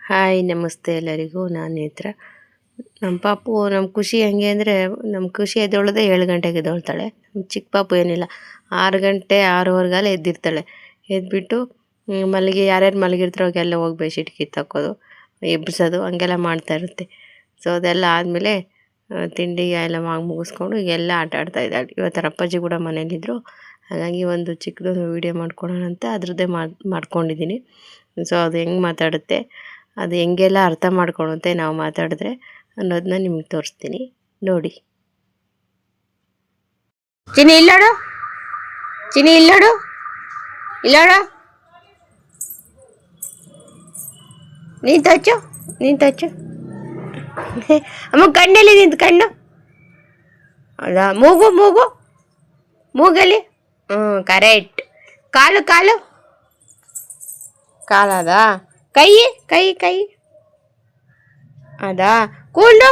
Hi ನಮಸ್ತೆ ಎಲ್ಲರಿಗೂ. ನಾನು ನೇತ್ರ. ನಮ್ಮ ಪಾಪು ನಮ್ಮ ಖುಷಿ ಹೆಂಗೆ ಅಂದರೆ, ನಮ್ಮ ಖುಷಿ ಎದ್ದೇಳೋದೇ 7 ಗಂಟೆಗೆ ಎದ್ದೇಳ್ತಾಳೆ. ನಮ್ಮ ಚಿಕ್ಕ ಪಾಪು ಏನಿಲ್ಲ, 6 ಗಂಟೆ 6:15 ಎದ್ದಿರ್ತಾಳೆ. ಎದ್ಬಿಟ್ಟು ಮಲಗಿ ಯಾರ್ಯಾರು ಮಲಗಿರ್ತಾರೋ ಅವ್ರಿಗೆಲ್ಲ ಹೋಗಿ ಬೆಡ್ಶೀಟ್ ಕಿತ್ತಾಕೋದು, ಎಬ್ಬಿಸೋದು ಹಂಗೆಲ್ಲ ಮಾಡ್ತಾ ಇರುತ್ತೆ. ಸೊ ಅದೆಲ್ಲ ಆದಮೇಲೆ ತಿಂಡಿ ಎಲ್ಲ ಮುಗಿಸ್ಕೊಂಡು ಎಲ್ಲ ಆಟ ಆಡ್ತಾ ಇದ್ದಾಳೆ. ಇವತ್ತು ಅಪ್ಪಾಜಿ ಕೂಡ ಮನೇಲಿದ್ದರು, ಹಾಗಾಗಿ ಒಂದು ಚಿಕ್ಕದೊಂದು ವೀಡಿಯೋ ಮಾಡ್ಕೊಳ್ಳೋಣ ಅಂತ ಅದ್ರದ್ದೇ ಮಾಡ್ಕೊಂಡಿದ್ದೀನಿ. ಸೊ ಅದು ಹೆಂಗೆ ಮಾತಾಡುತ್ತೆ, ಅದು ಹೆಂಗೆಲ್ಲ ಅರ್ಥ ಮಾಡ್ಕೊಳುತ್ತೆ ನಾವು ಮಾತಾಡಿದ್ರೆ ಅನ್ನೋದನ್ನ ನಿಮ್ಗೆ ತೋರಿಸ್ತೀನಿ, ನೋಡಿ. ಚಿನಿ ಇಲ್ಲೋಡು, ಚಿನಿ ಇಲ್ಲೋಡು, ಇಲ್ಲೋಡು, ನೀನು ತಚ್ಚು, ನೀನು ತಚ್ಚು. ಅಮ್ಮ ಕಣ್ಣಲ್ಲಿ ನಿಂತು ಕಣ್ಣು, ಹೌದಾ? ಮೂಗು ಮೂಗು ಮೂಗಲ್ಲಿ, ಕರೆಕ್ಟ್. ಕಾಲು ಕಾಲು ಕಾಲದಾ? ಕೈ ಕೈ ಕೈ ಅದಾ? ಕೂಳು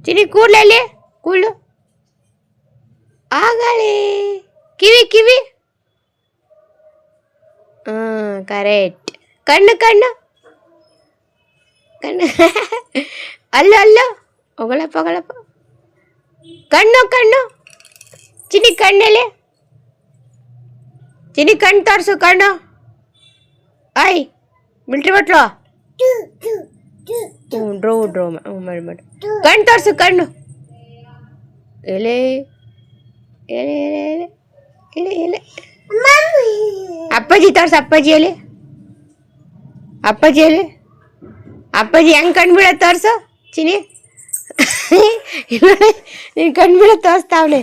ಚಿನಿ, ಕೂಡಲಲ್ಲಿ ಕೂಳು. ಆಗಲೇ ಕಿವಿ ಕಿವಿ, ಕರೆಕ್ಟ್. ಕಣ್ಣು ಕಣ್ಣು ಕಣ್ಣು ಅಲ್ಲ ಅಲ್ಲ, ಹೊಗಳಪ್ಪ ಹೊಗಳಪ್ಪ. ಕಣ್ಣು ಕಣ್ಣು ಚಿನಿ, ಕಣ್ಣಲ್ಲಿ ಚಿನಿ, ಕಣ್ಣು ತೋರಿಸು ಕಣ್ಣು. ಆಯ್ ಮಿಲ್ಟ್ರಿ ಬಟ್ಲು, ಡ್ರೋ ಡ್ರೋ ಮಾಡಿ ಮಾಡಿ. ಕಣ್ಣು ತೋರಿಸು ಕಣ್ಣು. ಎಲೆ ಎಲೆ ಎಲೆ ಎಲೆ ಎಲೆ. ಅಪ್ಪಾಜಿ ತೋರ್ಸು, ಅಪ್ಪಾಜಿಯಲ್ಲಿ ಅಪ್ಪಾಜಿಯಲ್ಲಿ ಅಪ್ಪಾಜಿ ಹೆಂಗೆ ಕಣ್ಣು ಬೀಳೋ ತೋರಿಸು ಚಿನಿ. ನೀನು ಕಣ್ಣು ಬೀಳೋ ತೋರಿಸ್ತಾವಳೆ.